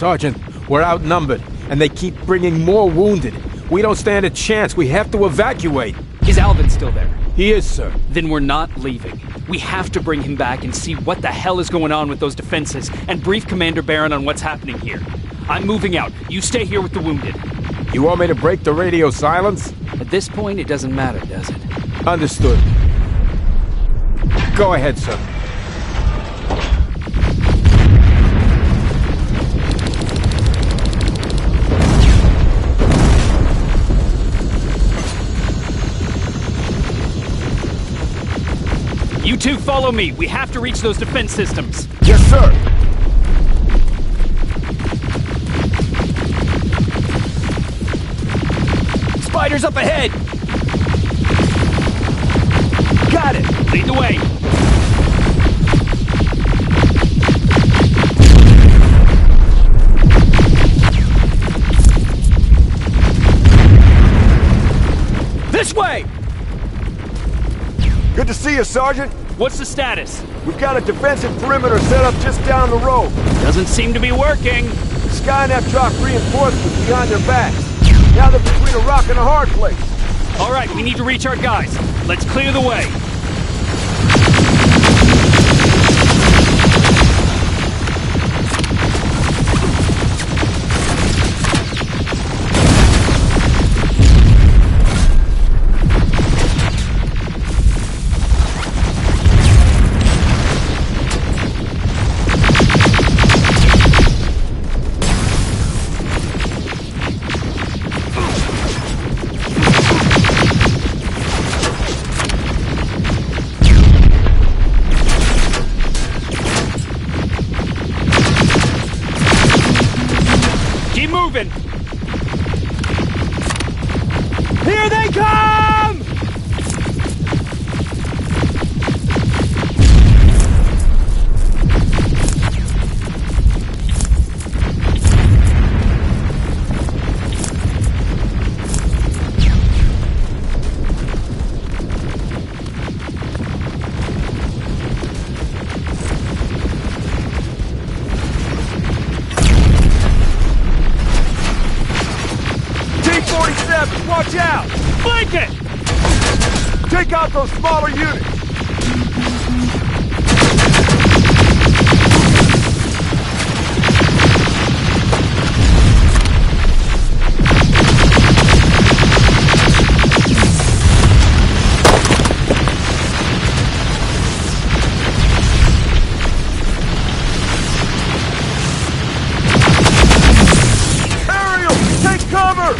Sergeant, we're outnumbered, and they keep bringing more wounded. We don't stand a chance. We have to evacuate. Is Alvin still there? He is, sir. Then we're not leaving. We have to bring him back and see what the hell is going on with those defenses and brief Commander Barron on what's happening here. I'm moving out. You stay here with the wounded. You want me to break the radio silence? At this point, it doesn't matter, does it? Understood. Go ahead, sir. You two follow me. We have to reach those defense systems. Yes, sir. Spiders up ahead! Got it! Lead the way! This way! Good to see you, Sergeant. What's the status? We've got a defensive perimeter set up just down the road. Doesn't seem to be working. Skynet dropped reinforcements behind their backs. Now they're between a rock and a hard place. All right, we need to reach our guys. Let's clear the way. Keep moving! Here they come! T-47, watch out! Flank it! Take out those smaller units! Aerial, take cover!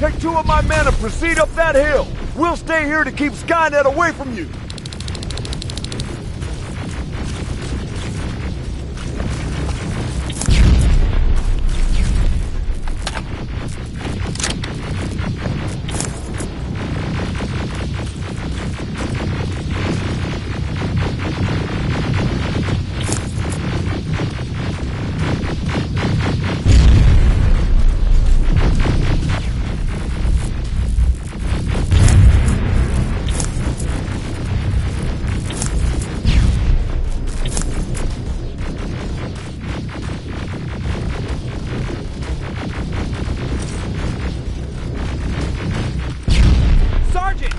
Take 2 of my men and proceed up that hill. We'll stay here to keep Skynet away from you.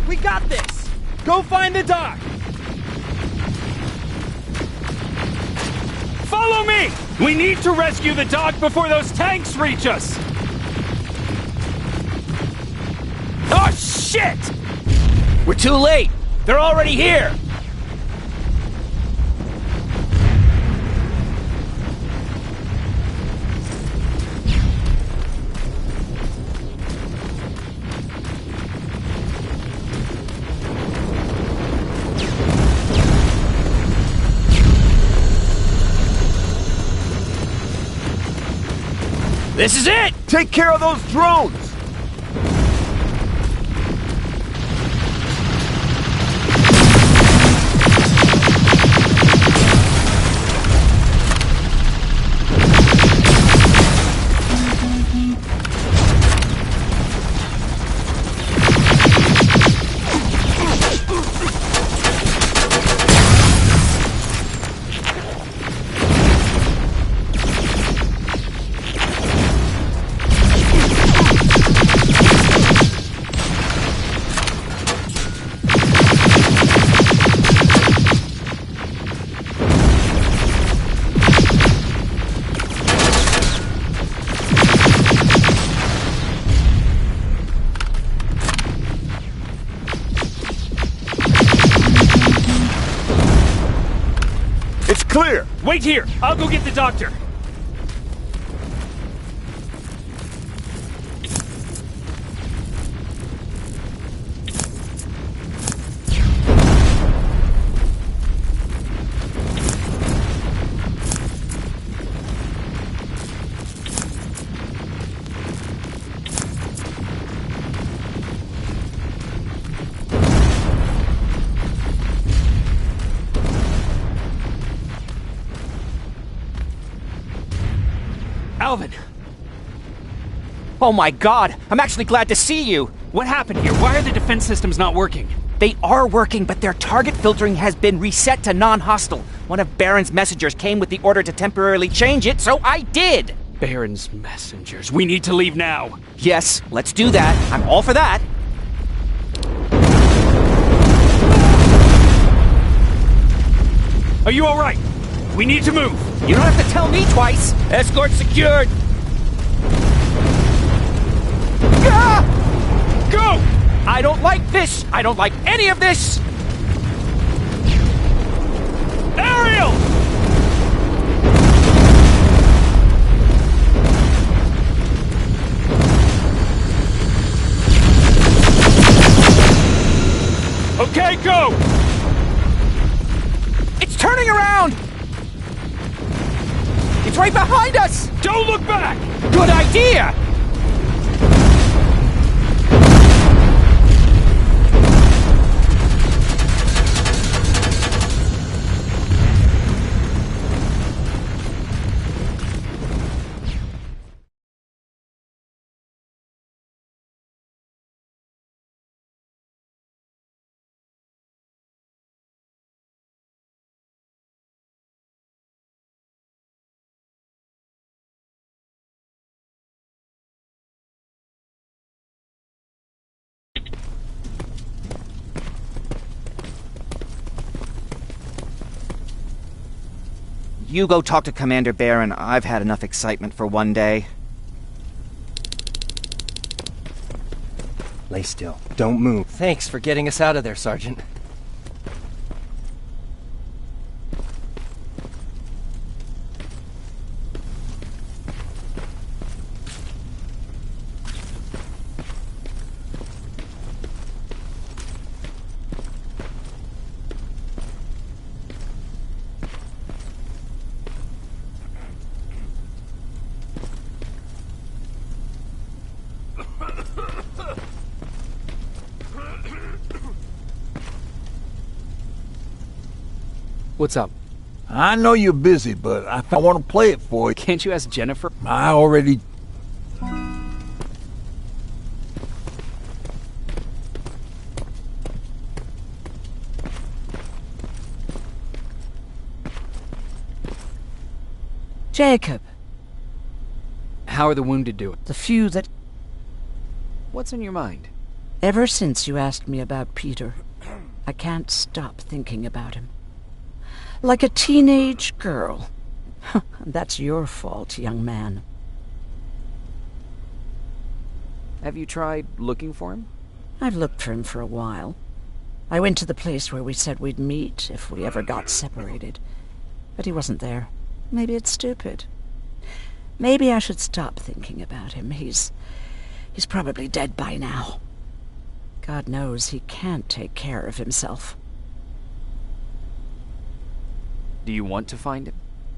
We got this! Go find the dock! Follow me! We need to rescue the dock before those tanks reach us! Oh, shit! We're too late! They're already here! This is it! Take care of those drones! It's clear! Wait here! I'll go get the doctor! Alvin! Oh my god! I'm actually glad to see you! What happened here? Why are the defense systems not working? They are working, but their target filtering has been reset to non-hostile. One of Baron's messengers came with the order to temporarily change it, so I did! Baron's messengers. We need to leave now. Yes, let's do that. I'm all for that. Are you alright? We need to move. You don't have to tell me twice. Escort secured. Ah! Go! I don't like this. I don't like any of this. Ariel! Okay, go! It's turning around. It's right behind us. Don't look back! Good idea. You go talk to Commander Baron. I've had enough excitement for one day. Lay still. Don't move. Thanks for getting us out of there, Sergeant. What's up? I know you're busy, but I want to play it for you. Can't you ask Jennifer? I already... Jacob, How are the wounded doing? the few that... What's on your mind? Ever since you asked me about Peter, I can't stop thinking about him. Like a teenage girl. That's your fault, young man. Have you tried looking for him? I've looked for him for a while. I went to the place where we said we'd meet if we ever got separated. But he wasn't there. Maybe it's stupid. Maybe I should stop thinking about him. He's probably dead by now. God knows he can't take care of himself. Do you want to find him?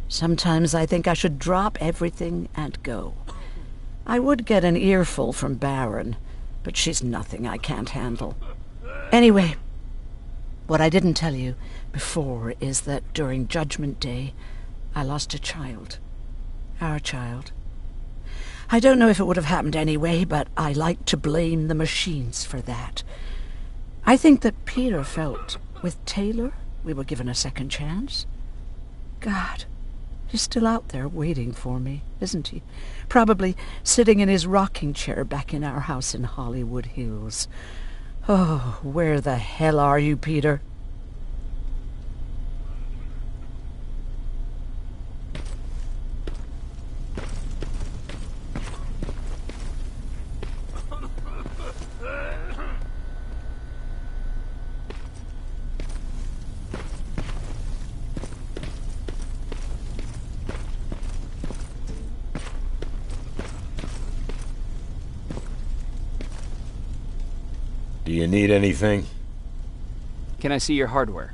Sometimes I think I should drop everything and go. I would get an earful from Baron, but she's nothing I can't handle. Anyway, what I didn't tell you before is that during Judgment Day, I lost a child. Our child. I don't know if it would have happened anyway, but I like to blame the machines for that. I think that Peter felt with Taylor we were given a second chance. God, he's still out there waiting for me, isn't he? Probably sitting in his rocking chair back in our house in Hollywood Hills. Oh, where the hell are you, Peter? Do you need anything? Can I see your hardware?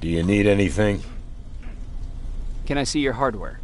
Do you need anything? Can I see your hardware?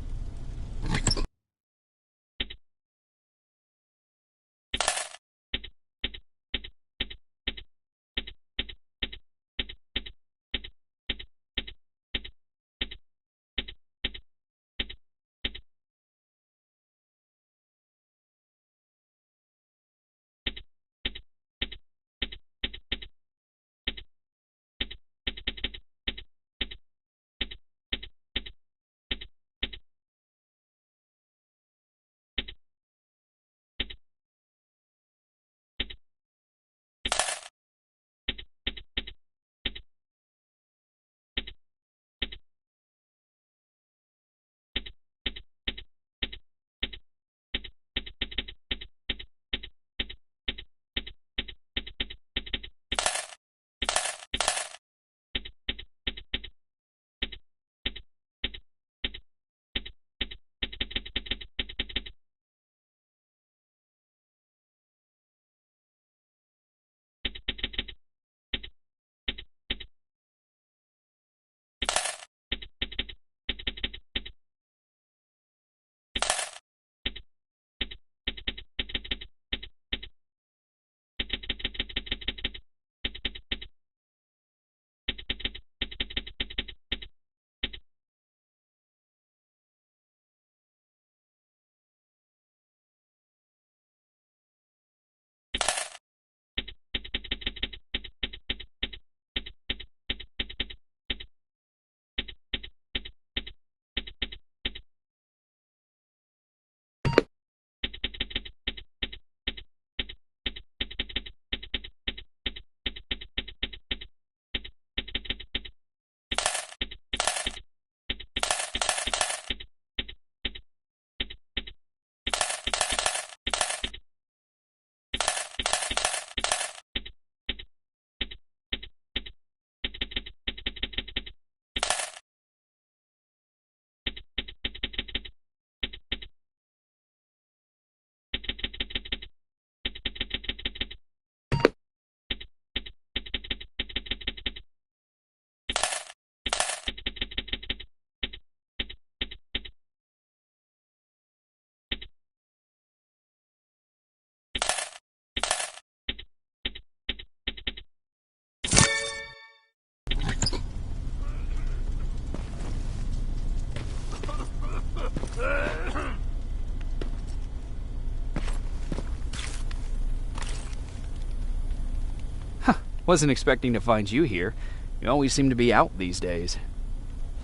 Wasn't expecting to find you here. You always seem to be out these days.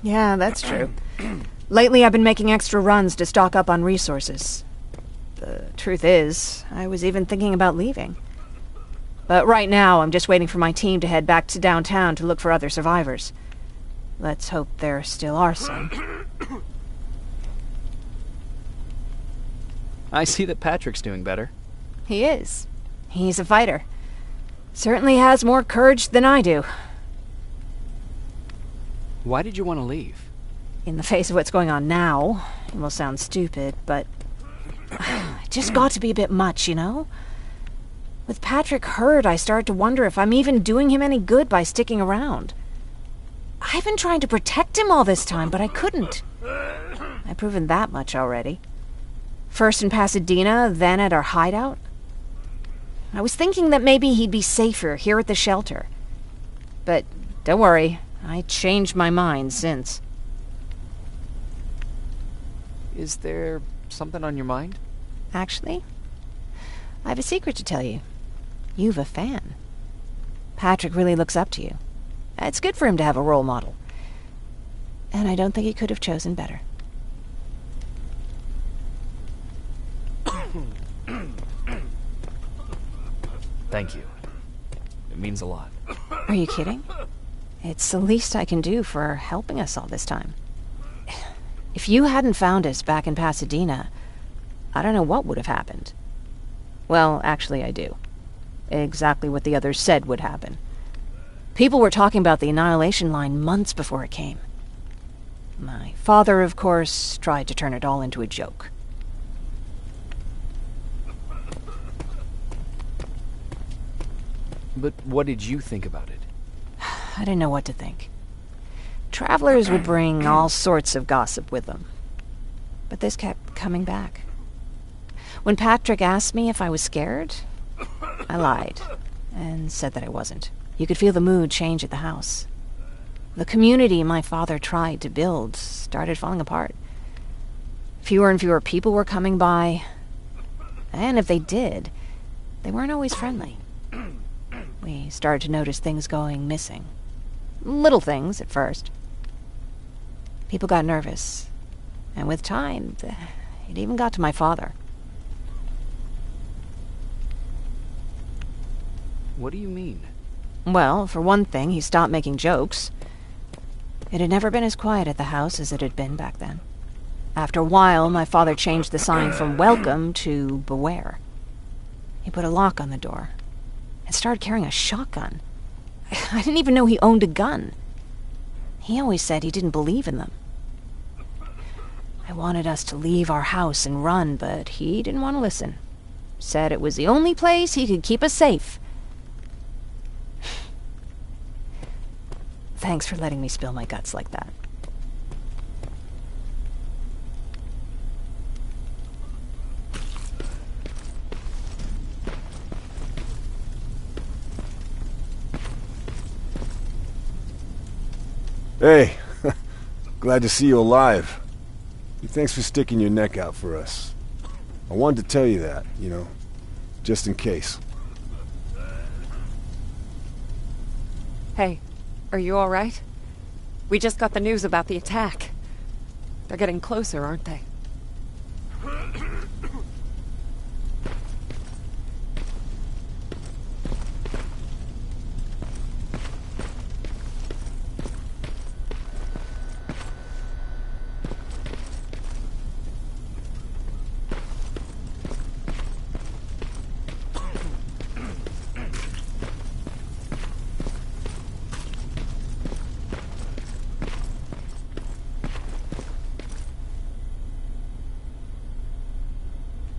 Yeah, that's true. Lately I've been making extra runs to stock up on resources. The truth is, I was even thinking about leaving. But right now I'm just waiting for my team to head back to downtown to look for other survivors. Let's hope there still are some. I see that Patrick's doing better. He is. He's a fighter. Certainly has more courage than I do. Why did you want to leave? In the face of what's going on now, it will sound stupid, but it just got to be a bit much, you know? With Patrick hurt, I started to wonder if I'm even doing him any good by sticking around. I've been trying to protect him all this time, but I couldn't. I've proven that much already. First in Pasadena, then at our hideout. I was thinking that maybe he'd be safer here at the shelter. But don't worry, I changed my mind since. Is there something on your mind? Actually, I have a secret to tell you. You've a fan. Patrick really looks up to you. It's good for him to have a role model. And I don't think he could have chosen better. Thank you. It means a lot. Are you kidding? It's the least I can do for helping us all this time. If you hadn't found us back in Pasadena, I don't know what would have happened. Well, actually I do. Exactly what the others said would happen. People were talking about the Annihilation Line months before it came. My father, of course, tried to turn it all into a joke. But what did you think about it? I didn't know what to think. Travelers would bring all sorts of gossip with them. But this kept coming back. When Patrick asked me if I was scared, I lied and said that I wasn't. You could feel the mood change at the house. The community my father tried to build started falling apart. Fewer and fewer people were coming by, and if they did, they weren't always friendly. We started to notice things going missing. Little things at first. People got nervous, and with time, it even got to my father. What do you mean? Well, for one thing, he stopped making jokes. It had never been as quiet at the house as it had been back then. After a while, my father changed the sign from welcome to beware. He put a lock on the door and started carrying a shotgun. I didn't even know he owned a gun. He always said he didn't believe in them. I wanted us to leave our house and run, but he didn't want to listen. Said it was the only place he could keep us safe. Thanks for letting me spill my guts like that. Hey, glad to see you alive. Thanks for sticking your neck out for us. I wanted to tell you that, just in case. Hey, are you all right? We just got the news about the attack. They're getting closer, aren't they?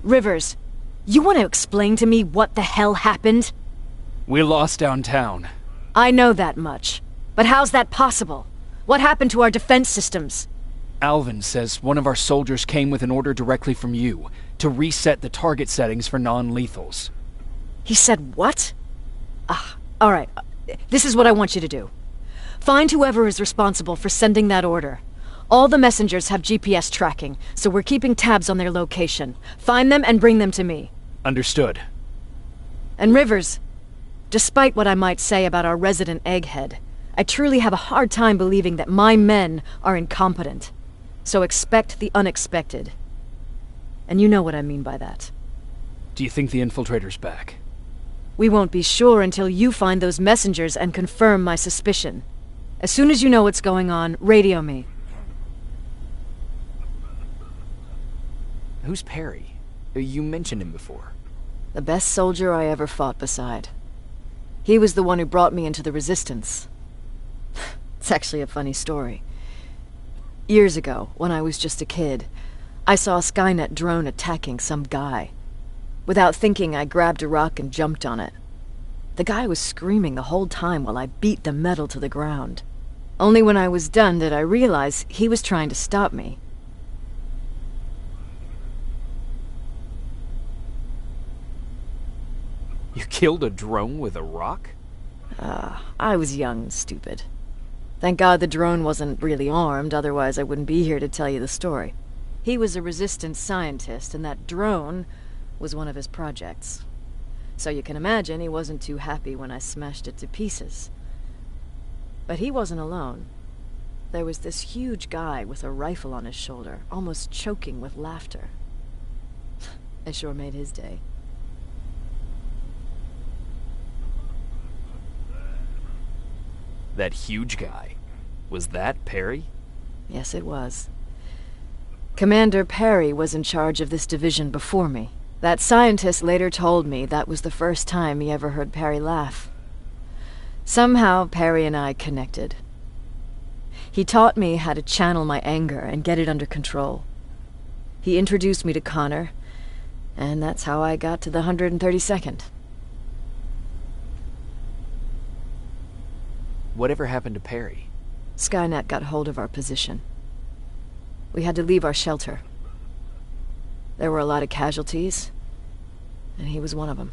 Rivers, you want to explain to me what the hell happened? We lost downtown. I know that much. But how's that possible? What happened to our defense systems? Alvin says one of our soldiers came with an order directly from you to reset the target settings for non-lethals. He said what? All right. This is what I want you to do. Find whoever is responsible for sending that order. All the messengers have GPS tracking, so we're keeping tabs on their location. Find them and bring them to me. Understood. And Rivers, despite what I might say about our resident egghead, I truly have a hard time believing that my men are incompetent. So expect the unexpected. And you know what I mean by that. Do you think the infiltrator's back? We won't be sure until you find those messengers and confirm my suspicion. As soon as you know what's going on, radio me. Who's Perry? You mentioned him before. The best soldier I ever fought beside. He was the one who brought me into the Resistance. It's actually a funny story. Years ago, when I was just a kid, I saw a Skynet drone attacking some guy. Without thinking, I grabbed a rock and jumped on it. The guy was screaming the whole time while I beat the metal to the ground. Only when I was done did I realize he was trying to stop me. You killed a drone with a rock? I was young and stupid. Thank God the drone wasn't really armed, otherwise I wouldn't be here to tell you the story. He was a Resistance scientist, and that drone was one of his projects. So you can imagine he wasn't too happy when I smashed it to pieces. But he wasn't alone. There was this huge guy with a rifle on his shoulder, almost choking with laughter. I sure made his day. That huge guy. Was that Perry? Yes, it was. Commander Perry was in charge of this division before me. That scientist later told me that was the first time he ever heard Perry laugh. Somehow, Perry and I connected. He taught me how to channel my anger and get it under control. He introduced me to Connor, and that's how I got to the 132nd. Whatever happened to Perry? Skynet got hold of our position. We had to leave our shelter. There were a lot of casualties, and he was one of them.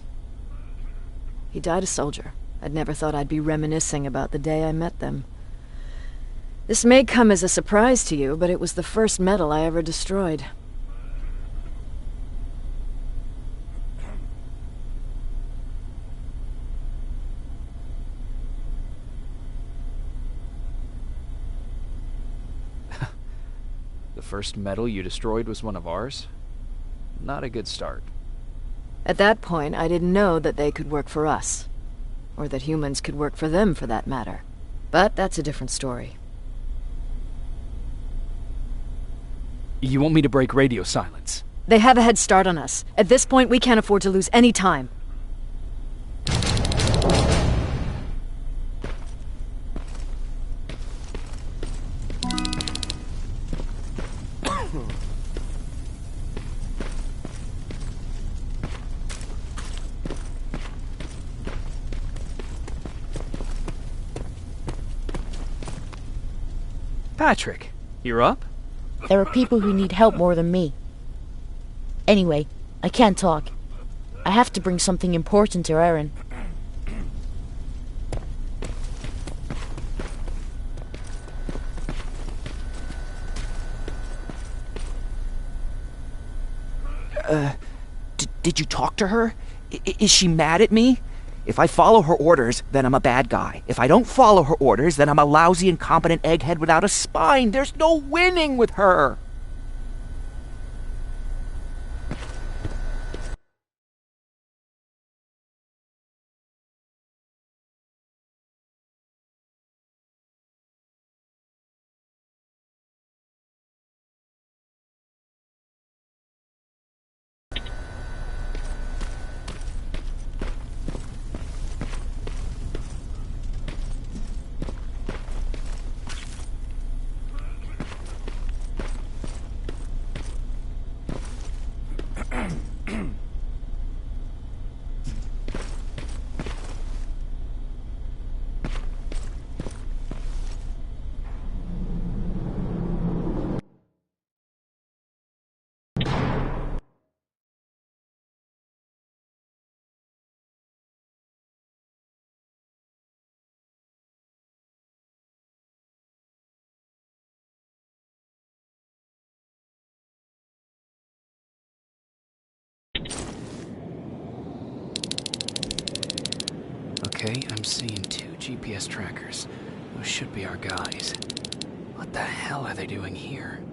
He died a soldier. I'd never thought I'd be reminiscing about the day I met them. This may come as a surprise to you, but it was the first medal I ever destroyed. The first medal you destroyed was one of ours? Not a good start. At that point, I didn't know that they could work for us. Or that humans could work for them, for that matter. But that's a different story. You want me to break radio silence? They have a head start on us. At this point, we can't afford to lose any time. Patrick, you're up? There are people who need help more than me. Anyway, I can't talk. I have to bring something important to Erin. Did you talk to her? Is she mad at me? If I follow her orders, then I'm a bad guy. If I don't follow her orders, then I'm a lousy, incompetent egghead without a spine. There's no winning with her. Okay, I'm seeing 2 GPS trackers. Those should be our guys. What the hell are they doing here?